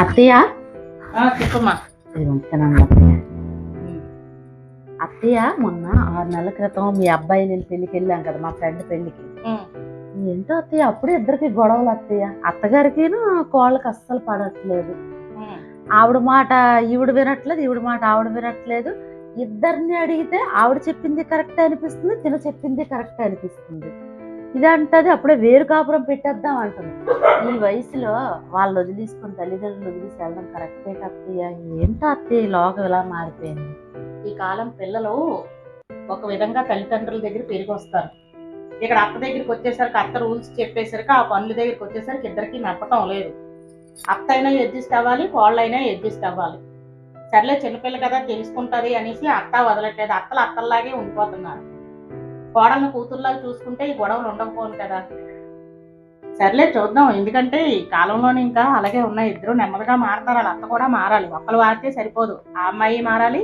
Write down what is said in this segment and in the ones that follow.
అత్తయ్య చెప్పమ్మా. తినండి అత్తయ్య. అత్తయ్య మొన్న 6 నెలల క్రితం మీ అబ్బాయి నేను పెళ్లికి వెళ్ళాం కదా, మా ఫ్రెండ్ పెళ్లికి. ఏంటో అత్తయ్య అప్పుడే ఇద్దరికి గొడవలు అత్తయ్య. అత్తగారికిను కోళ్ళకి అస్సలు పడట్లేదు. ఆవిడ మాట ఈవిడ వినట్లేదు, ఈవిడ మాట ఆవిడ వినట్లేదు. ఇద్దరిని అడిగితే ఆవిడ చెప్పింది కరెక్ట్ అనిపిస్తుంది, తిన చెప్పింది కరెక్ట్ అనిపిస్తుంది. ఇదంటది అప్పుడే వేరు కాపురం పెట్టేద్దాం అంటుంది. ఈ వయసులో వాళ్ళు వదిలేసుకుని తల్లిదండ్రులు వదిలేసి వెళ్ళడం కరెక్టే అత్తయ్య. ఏంటో అత్తయ్య ఈ లోకం ఇలా మారిపోయింది. ఈ కాలం పిల్లలు ఒక విధంగా తల్లిదండ్రుల దగ్గర పెరిగి వస్తారు. ఇక్కడ అత్త దగ్గరికి వచ్చేసరికి అత్త రూల్స్ చెప్పేసరికి ఆ పనుల దగ్గరికి వచ్చేసరికి ఇద్దరికి నప్పటం లేదు. అత్త అయినా అడ్జస్ట్ అవ్వాలి, కోళ్ళైనా అడ్జస్ట్ అవ్వాలి. సర్లే చిన్నపిల్ల కదా తెలుసుకుంటది అనేసి అత్త వదలట్లేదు. అత్తలు అత్తల్లాగే ఉండిపోతున్నారు. కోడలను కూతుర్లాగా చూసుకుంటే ఈ గొడవలు ఉండకపోను కదా. సర్లే చూద్దాం, ఎందుకంటే ఈ కాలంలోనే ఇంకా అలాగే ఉన్నాయి. ఇద్దరు నెమ్మదిగా మారతారు. వాళ్ళ అత్త కూడా మారాలి. ఒక్కరు మారితే సరిపోదు, ఆ అమ్మాయి మారాలి,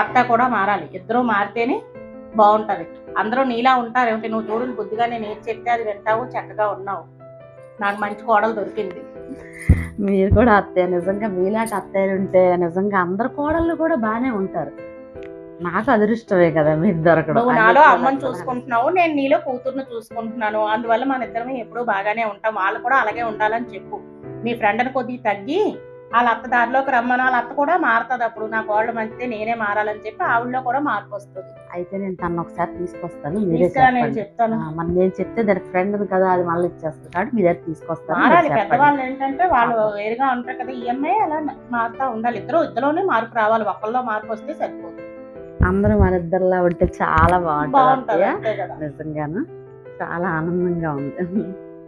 అత్త కూడా మారాలి. ఇద్దరు మారితేనే బాగుంటది. అందరూ నీలా ఉంటారు ఏమిటి? నువ్వు చూడు, బుద్ధిగా నేను ఏది చెప్తే అది వింటావు, చక్కగా ఉన్నావు. నాకు మంచి కోడలు దొరికింది. మీరు కూడా అత్తయ్య నిజంగా మీలాంటి అత్తయ్యలు ఉంటే నిజంగా అందరు కోడళ్ళు కూడా బాగానే ఉంటారు. నాకు అదృష్టమే కదా మీరు దొరకడం. నువ్వు నాలో అమ్మని చూసుకుంటున్నావు, నేను నీలో కూతుర్ని చూసుకుంటున్నాను. అందువల్ల మన ఇద్దరమే ఎప్పుడూ బాగానే ఉంటాం. వాళ్ళు కూడా అలాగే ఉండాలని చెప్పు. మీ ఫ్రెండ్ని కొద్దిగా తగ్గి వాళ్ళ అత్త దారిలోకి రమ్మని. వాళ్ళ అత్త కూడా మారుతుంది. అప్పుడు నా కోళ్ళు మంచిదే, నేనే మారాలని చెప్పి ఆవిడలో కూడా మార్పు వస్తుంది. అయితే నేను తను ఒకసారి తీసుకొస్తాను, నేను చెప్తాను. మరి నేను చెప్తే దాని ఫ్రెండ్ కదా, అది మళ్ళీ ఇచ్చేస్తుంది కాబట్టి మీ దగ్గర తీసుకొస్తాను. మారాలి. పెద్దవాళ్ళు ఏంటంటే వాళ్ళు వేరుగా ఉంటారు కదా, ఈఎంఐ అలా మారుతా ఉండాలి. ఇద్దరులోనే మార్పు రావాలి. ఒక్కళ్ళలో మార్పు వస్తే సరిపోదు. అందరూ మన ఇద్దరులా ఉంటే చాలా బాగుంటుంది. బాగుంటుంది నిజంగాను చాలా ఆనందంగా ఉంది.